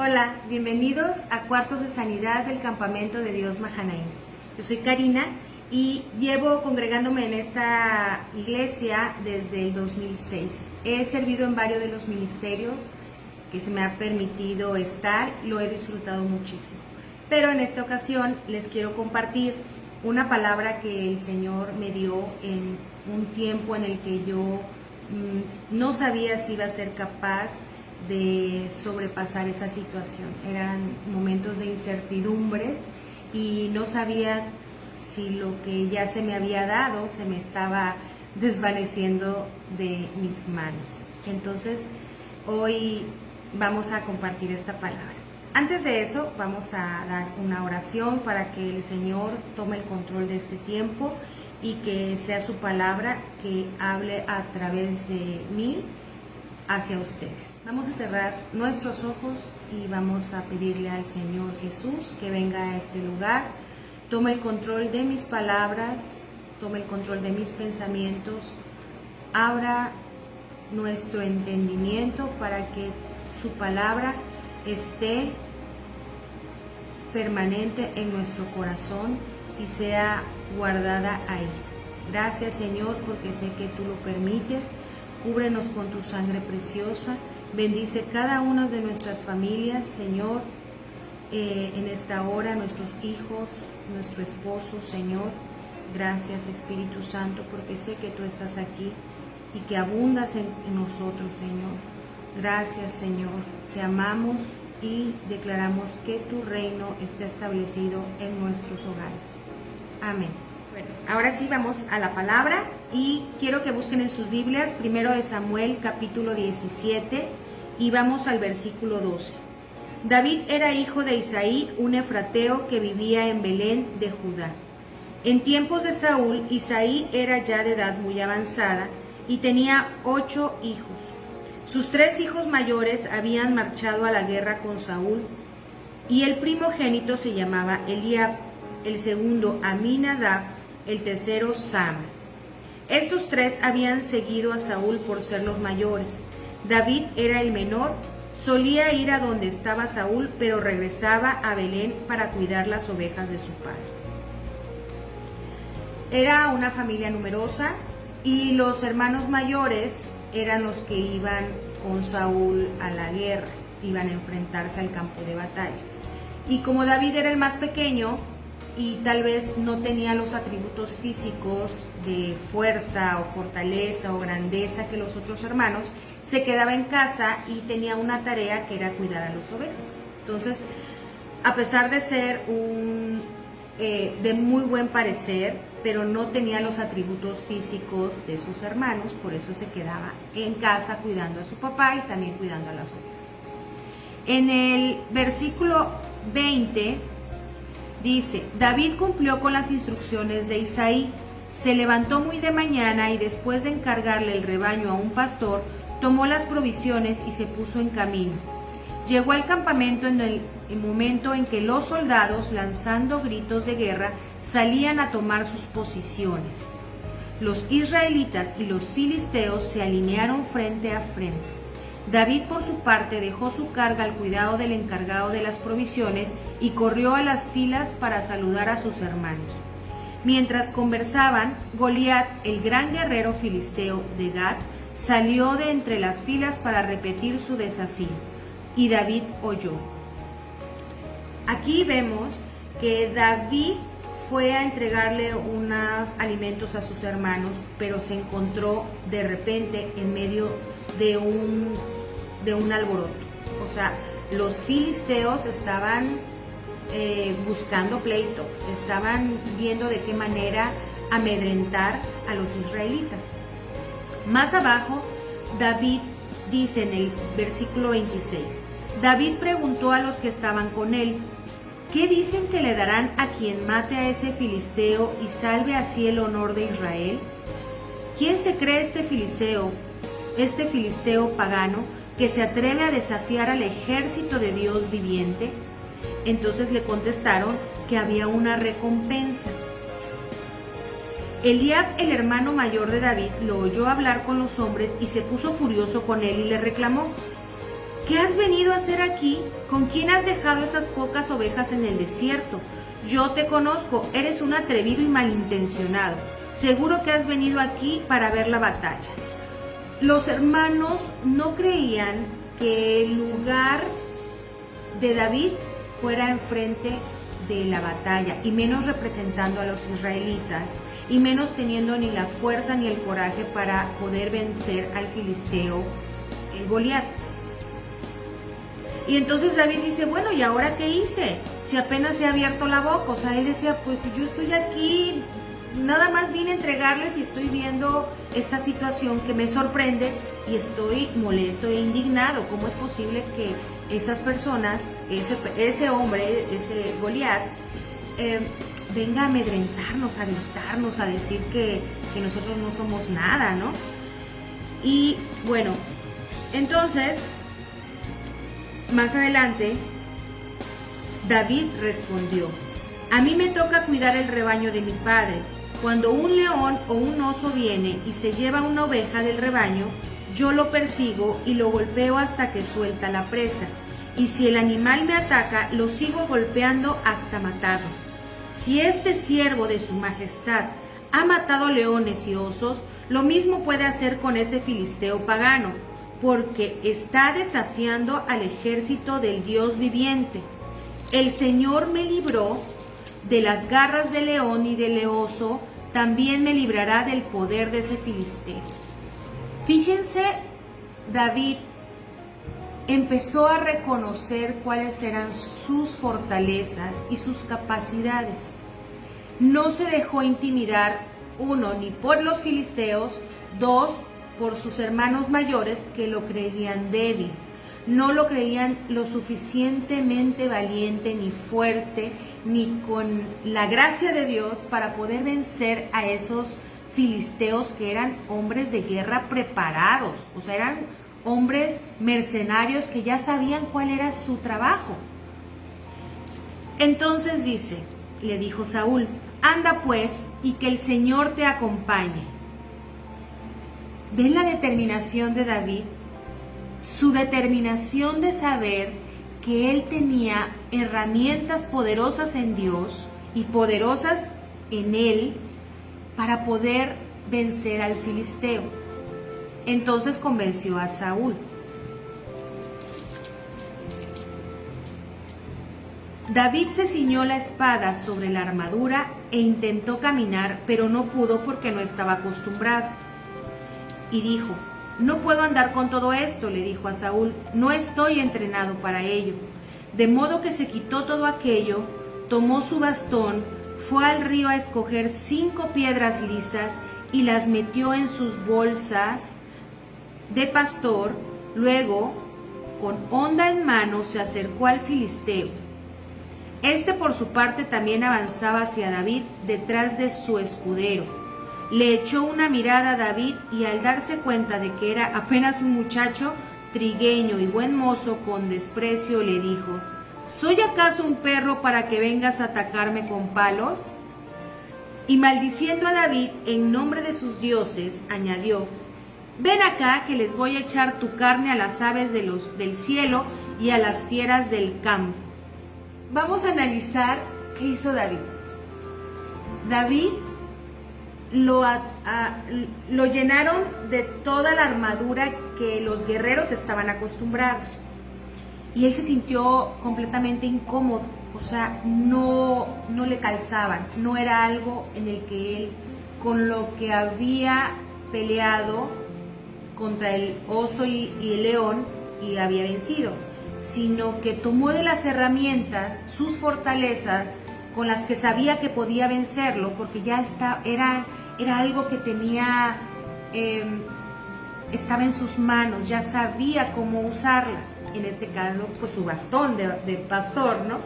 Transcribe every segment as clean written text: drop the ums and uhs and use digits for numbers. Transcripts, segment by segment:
Hola, bienvenidos a Cuartos de Sanidad del Campamento de Dios Mahanaim. Yo soy Karina y llevo congregándome en esta iglesia desde el 2006. He servido en varios de los ministerios que se me ha permitido estar, lo he disfrutado muchísimo. Pero en esta ocasión les quiero compartir una palabra que el Señor me dio en un tiempo en el que yo no sabía si iba a ser capaz de sobrepasar esa situación. Eran momentos de incertidumbres y no sabía si lo que ya se me había dado se me estaba desvaneciendo de mis manos. Entonces, hoy vamos a compartir esta palabra. Antes de eso, vamos a dar una oración para que el Señor tome el control de este tiempo y que sea su palabra que hable a través de mí hacia ustedes. Vamos a cerrar nuestros ojos y vamos a pedirle al Señor Jesús que venga a este lugar, tome el control de mis palabras, tome el control de mis pensamientos, abra nuestro entendimiento para que su palabra esté permanente en nuestro corazón y sea guardada ahí. Gracias, Señor, porque sé que tú lo permites. Cúbrenos con tu sangre preciosa. Bendice cada una de nuestras familias, Señor, en esta hora, nuestros hijos, nuestro esposo, Señor. Gracias, Espíritu Santo, porque sé que tú estás aquí y que abundas en nosotros, Señor. Gracias, Señor. Te amamos y declaramos que tu reino está establecido en nuestros hogares. Amén. Bueno, ahora sí vamos a la palabra y quiero que busquen en sus Biblias, primero de Samuel capítulo 17 y vamos al versículo 12. David era hijo de Isaí, un efrateo que vivía en Belén de Judá. En tiempos de Saúl, Isaí era ya de edad muy avanzada y tenía 8 hijos. Sus 3 hijos mayores habían marchado a la guerra con Saúl y el primogénito se llamaba Eliab, el segundo Aminadab, el tercero Sama. Estos 3 habían seguido a Saúl por ser los mayores. David era el menor, solía ir a donde estaba Saúl, pero regresaba a Belén para cuidar las ovejas de su padre. Era una familia numerosa y los hermanos mayores eran los que iban con Saúl a la guerra, iban a enfrentarse al campo de batalla. Y como David era el más pequeño y tal vez no tenía los atributos físicos de fuerza o fortaleza o grandeza que los otros hermanos, se quedaba en casa y tenía una tarea que era cuidar a las ovejas. Entonces, a pesar de ser de muy buen parecer, pero no tenía los atributos físicos de sus hermanos, por eso se quedaba en casa cuidando a su papá y también cuidando a las ovejas. En el versículo 20 dice: David cumplió con las instrucciones de Isaí, se levantó muy de mañana y después de encargarle el rebaño a un pastor, tomó las provisiones y se puso en camino. Llegó al campamento en el momento en que los soldados, lanzando gritos de guerra, salían a tomar sus posiciones. Los israelitas y los filisteos se alinearon frente a frente. David, por su parte, dejó su carga al cuidado del encargado de las provisiones y corrió a las filas para saludar a sus hermanos. Mientras conversaban, Goliat, el gran guerrero filisteo de Gat, salió de entre las filas para repetir su desafío, y David oyó. Aquí vemos que David fue a entregarle unos alimentos a sus hermanos, pero se encontró de repente en medio de un alboroto. O sea, los filisteos estaban buscando pleito, estaban viendo de qué manera amedrentar a los israelitas. Más abajo, David dice en el versículo 26, David preguntó a los que estaban con él: ¿qué dicen que le darán a quien mate a ese filisteo y salve así el honor de Israel? ¿Quién se cree este filisteo pagano que se atreve a desafiar al ejército de Dios viviente? Entonces le contestaron que había una recompensa. Eliab, el hermano mayor de David, lo oyó hablar con los hombres y se puso furioso con él y le reclamó: ¿qué has venido a hacer aquí? ¿Con quién has dejado esas pocas ovejas en el desierto? Yo te conozco, eres un atrevido y malintencionado. Seguro que has venido aquí para ver la batalla. Los hermanos no creían que el lugar de David fuera enfrente de la batalla, y menos representando a los israelitas, y menos teniendo ni la fuerza ni el coraje para poder vencer al filisteo Goliat. Y entonces David dice, bueno, ¿y ahora qué hice? Si apenas se ha abierto la boca. O sea, él decía, pues yo estoy aquí, nada más vine a entregarles y estoy viendo esta situación que me sorprende y estoy molesto e indignado. ¿Cómo es posible que esas personas, ese hombre, ese Goliat, venga a amedrentarnos, a gritarnos, a decir que nosotros no somos nada, ¿no? Y bueno, entonces, más adelante, David respondió, a mí me toca cuidar el rebaño de mi padre. Cuando un león o un oso viene y se lleva una oveja del rebaño, yo lo persigo y lo golpeo hasta que suelta la presa. Y si el animal me ataca, lo sigo golpeando hasta matarlo. Si este siervo de su majestad ha matado leones y osos, lo mismo puede hacer con ese filisteo pagano, porque está desafiando al ejército del Dios viviente. El Señor me libró de las garras del león y del oso, también me librará del poder de ese filisteo. Fíjense, David empezó a reconocer cuáles eran sus fortalezas y sus capacidades. No se dejó intimidar, uno, ni por los filisteos, dos, por sus hermanos mayores que lo creían débil. No lo creían lo suficientemente valiente ni fuerte, ni con la gracia de Dios para poder vencer a esos filisteos que eran hombres de guerra preparados, o sea, eran hombres mercenarios que ya sabían cuál era su trabajo. Entonces le dijo Saúl, anda pues y que el Señor te acompañe. ¿Ven la determinación de David? Su determinación de saber que él tenía herramientas poderosas en Dios y poderosas en él para poder vencer al filisteo. Entonces convenció a Saúl. David se ciñó la espada sobre la armadura e intentó caminar, pero no pudo porque no estaba acostumbrado. Y dijo, no puedo andar con todo esto, le dijo a Saúl, no estoy entrenado para ello. De modo que se quitó todo aquello, tomó su bastón, fue al río a escoger 5 piedras lisas y las metió en sus bolsas de pastor. Luego, con honda en mano, se acercó al filisteo. Este por su parte también avanzaba hacia David detrás de su escudero. Le echó una mirada a David y al darse cuenta de que era apenas un muchacho trigueño y buen mozo, con desprecio le dijo, ¿soy acaso un perro para que vengas a atacarme con palos? Y maldiciendo a David en nombre de sus dioses, añadió, ven acá que les voy a echar tu carne a las aves del cielo y a las fieras del campo. Vamos a analizar qué hizo David. David lo llenaron de toda la armadura que los guerreros estaban acostumbrados. Y él se sintió completamente incómodo, o sea, no le calzaban, no era algo en el que él, con lo que había peleado contra el oso y el león y había vencido, sino que tomó de las herramientas sus fortalezas con las que sabía que podía vencerlo, porque ya era algo que tenía, estaba en sus manos, ya sabía cómo usarlas, en este caso pues su bastón de pastor, ¿no?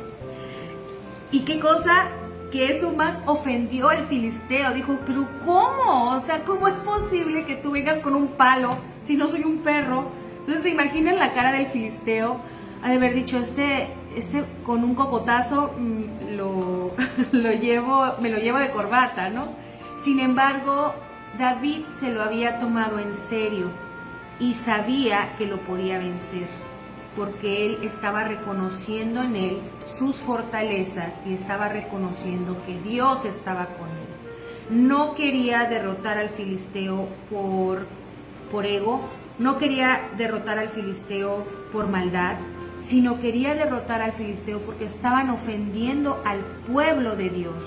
Y qué cosa que eso más ofendió al filisteo. Dijo, pero ¿cómo? O sea, ¿cómo es posible que tú vengas con un palo si no soy un perro? Entonces se imaginan la cara del filisteo, ha de haber dicho, este con un cocotazo me lo llevo de corbata, ¿no? Sin embargo, David se lo había tomado en serio y sabía que lo podía vencer. porque él estaba reconociendo en él sus fortalezas y estaba reconociendo que Dios estaba con él. No quería derrotar al filisteo por ego, no quería derrotar al filisteo por maldad, sino quería derrotar al filisteo porque estaban ofendiendo al pueblo de Dios.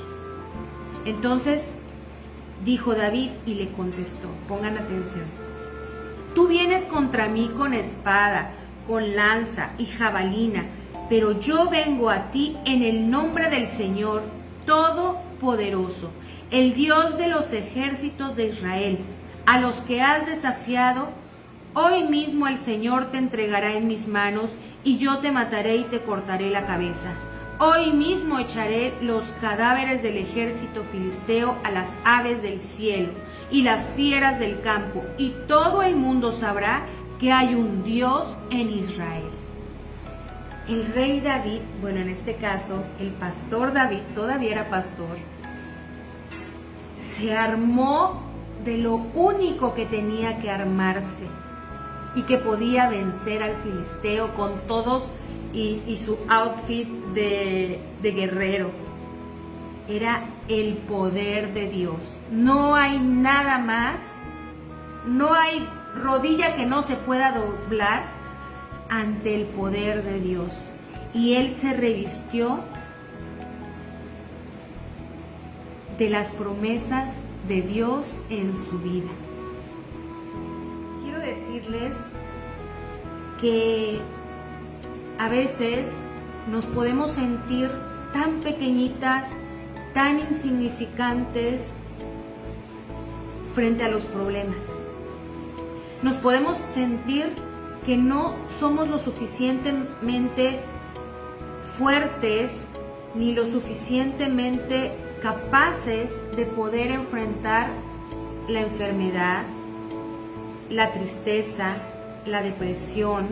Entonces dijo David y le contestó, pongan atención: tú vienes contra mí con espada, con lanza y jabalina, pero yo vengo a ti en el nombre del Señor Todopoderoso, el Dios de los ejércitos de Israel, a los que has desafiado. Hoy mismo el Señor te entregará en mis manos y yo te mataré y te cortaré la cabeza. Hoy mismo echaré los cadáveres del ejército filisteo a las aves del cielo y las fieras del campo, y todo el mundo sabrá que hay un Dios en Israel. El rey David, bueno, en este caso, el pastor David, todavía era pastor, se armó de lo único que tenía que armarse y que podía vencer al filisteo con todos y su outfit de guerrero. Era el poder de Dios. No hay nada más, no hay rodilla que no se pueda doblar ante el poder de Dios. Y él se revistió de las promesas de Dios en su vida. Quiero decirles que a veces nos podemos sentir tan pequeñitas, tan insignificantes frente a los problemas. Nos podemos sentir que no somos lo suficientemente fuertes ni lo suficientemente capaces de poder enfrentar la enfermedad, la tristeza, la depresión,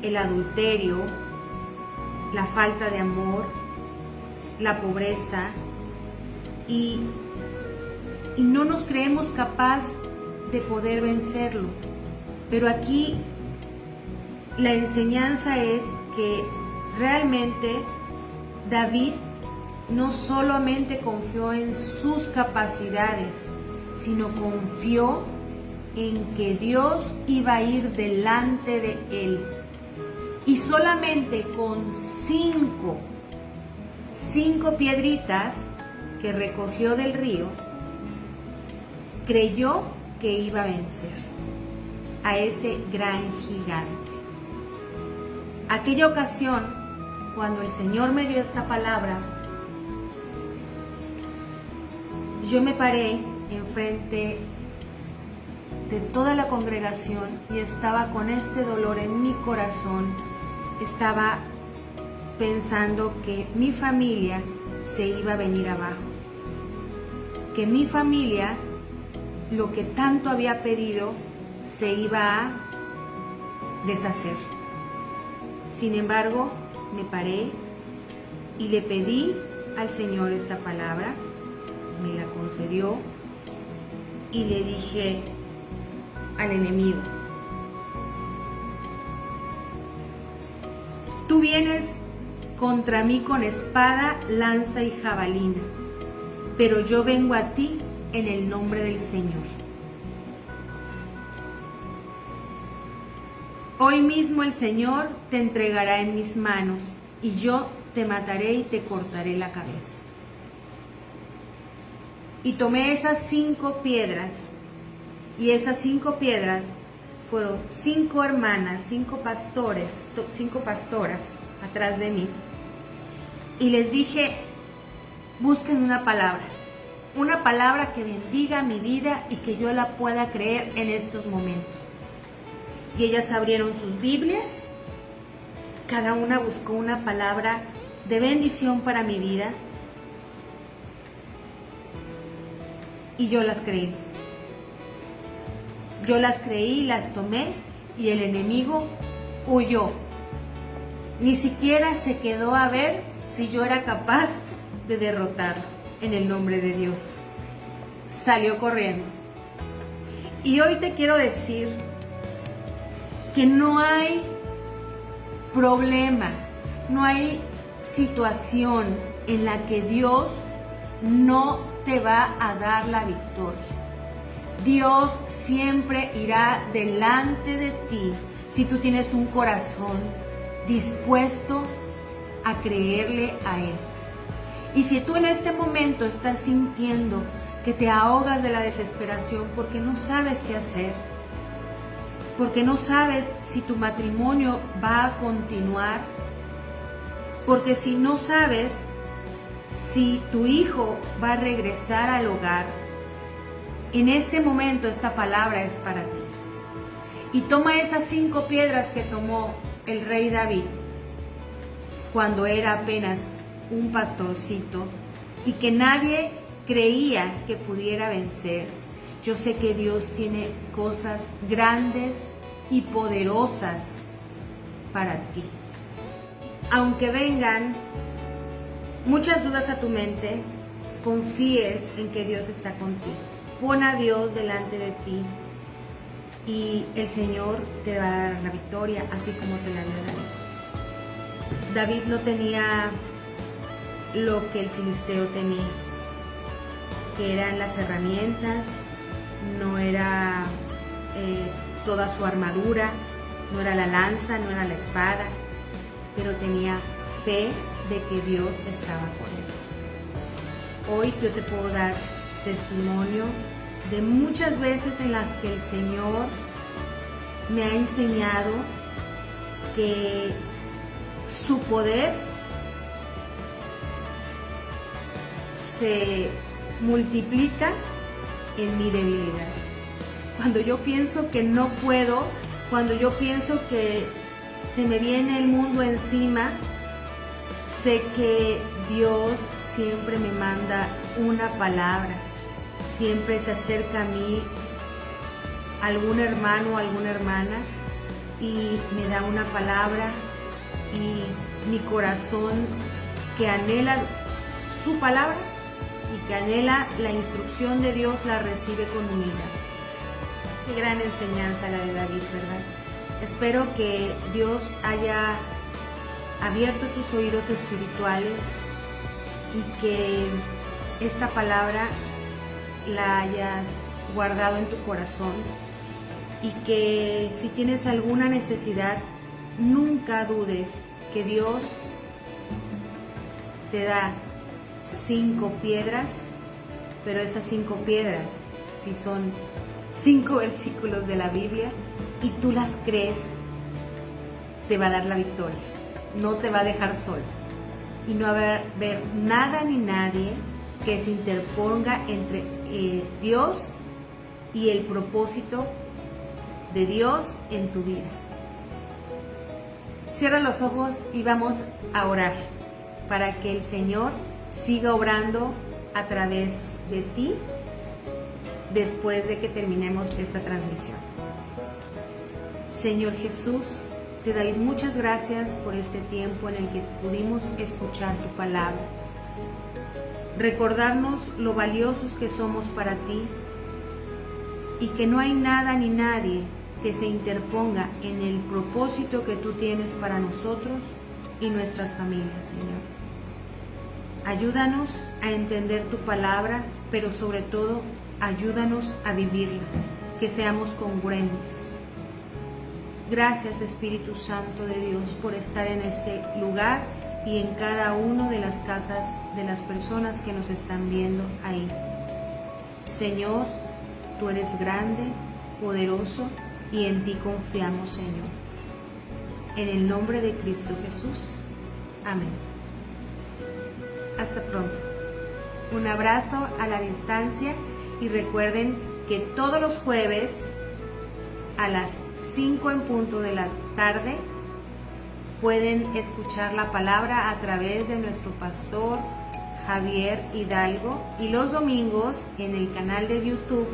el adulterio, la falta de amor, la pobreza, y no nos creemos capaz de poder vencerlo. Pero aquí la enseñanza es que realmente David no solamente confió en sus capacidades, sino confió en que Dios iba a ir delante de él. Y solamente con cinco piedritas que recogió del río, creyó que iba a vencer a ese gran gigante. Aquella ocasión, cuando el Señor me dio esta palabra, yo me paré enfrente de toda la congregación y estaba con este dolor en mi corazón. Estaba pensando que mi familia se iba a venir abajo, que mi familia, lo que tanto había pedido, se iba a deshacer. Sin embargo, me paré y le pedí al Señor esta palabra, me la concedió, y le dije al enemigo: tú vienes contra mí con espada, lanza y jabalina, pero yo vengo a ti en el nombre del Señor. Hoy mismo el Señor te entregará en mis manos y yo te mataré y te cortaré la cabeza. Y tomé esas 5 piedras, y esas 5 piedras fueron 5 hermanas, 5 pastores, 5 pastoras atrás de mí, y les dije: busquen una palabra que bendiga mi vida y que yo la pueda creer en estos momentos. Y ellas abrieron sus Biblias, cada una buscó una palabra de bendición para mi vida, y yo las creí. Yo las creí, las tomé, y el enemigo huyó. Ni siquiera se quedó a ver si yo era capaz de derrotarlo en el nombre de Dios. Salió corriendo. Y hoy te quiero decir que no hay problema, no hay situación en la que Dios no te va a dar la victoria. Dios siempre irá delante de ti si tú tienes un corazón dispuesto a creerle a Él. Y si tú en este momento estás sintiendo que te ahogas de la desesperación porque no sabes qué hacer, porque no sabes si tu matrimonio va a continuar, porque si no sabes si tu hijo va a regresar al hogar, en este momento esta palabra es para ti. Y toma esas 5 piedras que tomó el rey David cuando era apenas un pastorcito y que nadie creía que pudiera vencer. Yo sé que Dios tiene cosas grandes y poderosas para ti. Aunque vengan muchas dudas a tu mente, confíes en que Dios está contigo. Pon a Dios delante de ti y el Señor te va a dar la victoria, así como se la dio a David. David no tenía lo que el filisteo tenía, que eran las herramientas, no era toda su armadura, no era la lanza, no era la espada, pero tenía fe de que Dios estaba con él. Hoy yo te puedo dar testimonio de muchas veces en las que el Señor me ha enseñado que su poder se multiplica en mi debilidad. Cuando yo pienso que no puedo, cuando yo pienso que se me viene el mundo encima, sé que Dios siempre me manda una palabra, siempre se acerca a mí algún hermano o alguna hermana y me da una palabra y mi corazón que anhela su palabra y que anhela la instrucción de Dios la recibe con unidad. Qué gran enseñanza la de David, ¿verdad? Espero que Dios haya abierto tus oídos espirituales y que esta palabra la hayas guardado en tu corazón y que si tienes alguna necesidad, nunca dudes que Dios te da 5 piedras, pero esas 5 piedras, si son 5 versículos de la Biblia y tú las crees, te va a dar la victoria, no te va a dejar solo y no va a haber nada ni nadie que se interponga entre Dios y el propósito de Dios en tu vida. Cierra los ojos y vamos a orar para que el Señor siga obrando a través de ti después de que terminemos esta transmisión. Señor Jesús, te doy muchas gracias por este tiempo en el que pudimos escuchar tu palabra, recordarnos lo valiosos que somos para ti y que no hay nada ni nadie que se interponga en el propósito que tú tienes para nosotros y nuestras familias, Señor. Ayúdanos a entender tu palabra, pero sobre todo, ayúdanos a vivirla, que seamos congruentes. Gracias, Espíritu Santo de Dios, por estar en este lugar y en cada una de las casas de las personas que nos están viendo ahí. Señor, tú eres grande, poderoso y en ti confiamos, Señor. En el nombre de Cristo Jesús. Amén. Hasta pronto. Un abrazo a la distancia y recuerden que todos los jueves a las 5 en punto de la tarde pueden escuchar la palabra a través de nuestro pastor Javier Hidalgo y los domingos en el canal de YouTube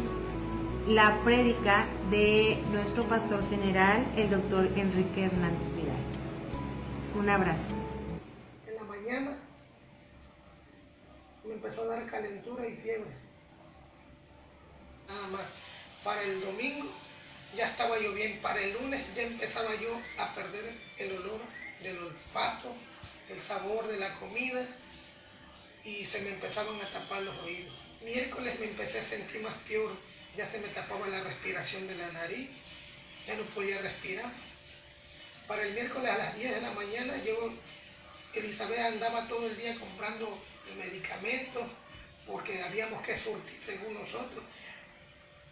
la prédica de nuestro pastor general, el doctor Enrique Hernández Vidal. Un abrazo. En la mañana me empezó a dar calentura y fiebre. Nada más. Para el domingo ya estaba yo bien. Para el lunes ya empezaba yo a perder el olor del olfato, el sabor de la comida, y se me empezaban a tapar los oídos. Miércoles me empecé a sentir más peor, ya se me tapaba la respiración de la nariz, ya no podía respirar. Para el miércoles a las 10 de la mañana, Elizabeth andaba todo el día comprando medicamentos, porque habíamos que surtir según nosotros.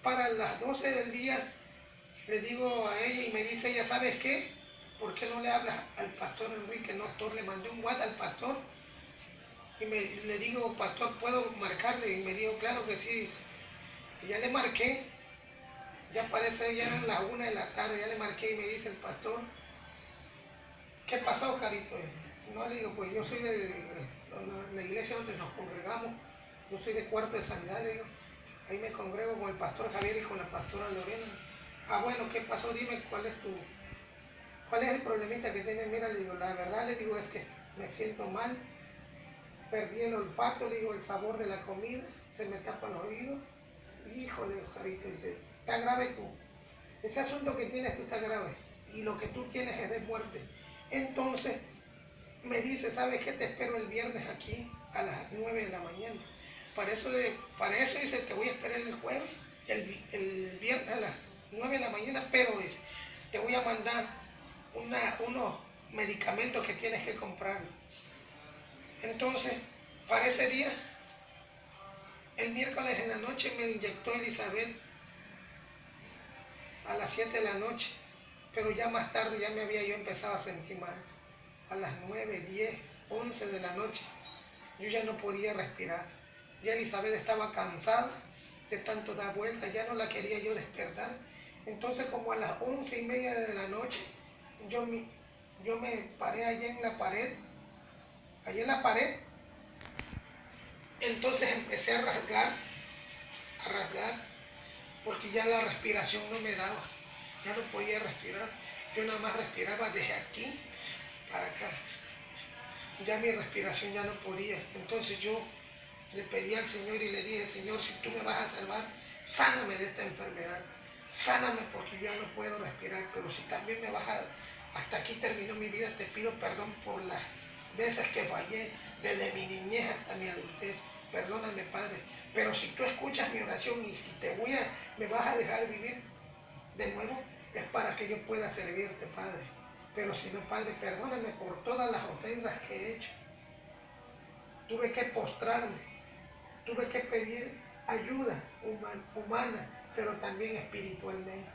Para las 12 del día le digo a ella y me dice ella, ¿sabes qué? ¿Por qué no le hablas al pastor Enrique? No, pastor, le mandé un WhatsApp al pastor y le digo, pastor, ¿puedo marcarle? Y me dijo, claro que sí. Y ya le marqué, ya parece, ya eran las 1 de la tarde, ya le marqué y me dice el pastor, ¿qué pasó, Carito? No, le digo, pues yo soy de la iglesia donde nos congregamos, yo soy de Cuarto de Sanidad, le digo, ahí me congrego con el pastor Javier y con la pastora Lorena. Ah, bueno, ¿qué pasó? Dime, ¿cuál es el problemita que tienes? Mira, le digo, la verdad, le digo, es que me siento mal, perdí el olfato, le digo, el sabor de la comida, se me tapan los oídos. Híjole, Carito, dice, está grave tú. Ese asunto que tienes tú está grave y lo que tú tienes es de muerte. Entonces me dice, ¿sabes qué? Te espero el viernes aquí a las 9 de la mañana. Para eso dice, te voy a esperar el jueves, el viernes a las 9 de la mañana, pero dice, te voy a mandar unos medicamentos que tienes que comprar. Entonces, para ese día, el miércoles en la noche me inyectó Elizabeth a las 7 de la noche, pero ya más tarde ya me había yo empezado a sentir mal. A las 9, 10, 11 de la noche, yo ya no podía respirar. Ya Elizabeth estaba cansada de tanto dar vueltas, ya no la quería yo despertar. Entonces como a las 11:30 de la noche, yo me paré allá en la pared, entonces empecé a rasgar, porque ya la respiración no me daba, ya no podía respirar. Yo nada más respiraba desde aquí para acá, ya mi respiración ya no podía. Entonces yo le pedí al Señor y le dije, Señor, si tú me vas a salvar, sáname de esta enfermedad, sáname porque yo ya no puedo respirar, pero si también me vas hasta aquí terminó mi vida, te pido perdón por las veces que fallé, desde mi niñez hasta mi adultez, perdóname, Padre, pero si tú escuchas mi oración y si me vas a dejar vivir de nuevo, es para que yo pueda servirte, Padre. Pero si no, Padre, perdóname por todas las ofensas que he hecho. Tuve que postrarme, tuve que pedir ayuda humana, pero también espiritualmente.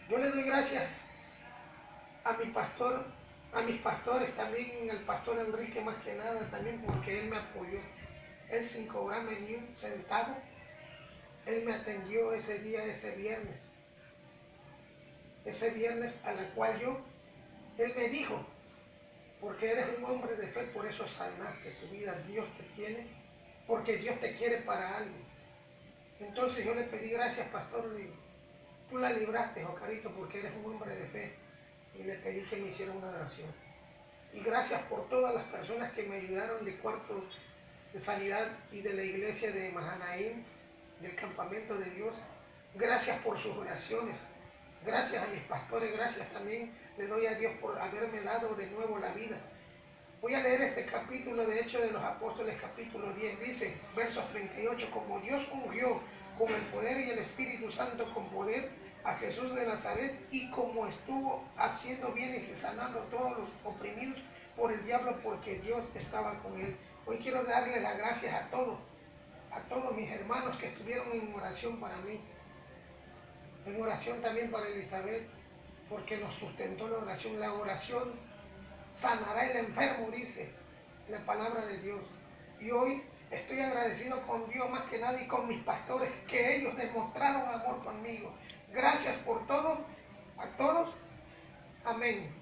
Yo le doy gracias a mi pastor, a mis pastores, también al pastor Enrique más que nada, también porque él me apoyó. Él sin cobrarme ni un centavo, él me atendió ese día, ese viernes a la cual él me dijo, porque eres un hombre de fe, por eso sanaste tu vida, Dios te tiene, porque Dios te quiere para algo. Entonces yo le pedí gracias, pastor, le digo, tú la libraste, Jocarito, porque eres un hombre de fe, y le pedí que me hiciera una oración. Y gracias por todas las personas que me ayudaron de Cuarto de Sanidad y de la iglesia de Mahanaim, del Campamento de Dios. Gracias por sus oraciones. Gracias a mis pastores, gracias también le doy a Dios por haberme dado de nuevo la vida. Voy a leer este capítulo de Hechos de los Apóstoles, capítulo 10, dice, versos 38, como Dios ungió con el poder y el Espíritu Santo con poder a Jesús de Nazaret, y como estuvo haciendo bienes y sanando a todos los oprimidos por el diablo, porque Dios estaba con él. Hoy quiero darle las gracias a todos mis hermanos que estuvieron en oración para mí, en oración también para Elizabeth, porque nos sustentó la oración. La oración sanará el enfermo, dice la palabra de Dios. Y hoy estoy agradecido con Dios más que nada y con mis pastores, que ellos demostraron amor conmigo. Gracias por todo, a todos. Amén.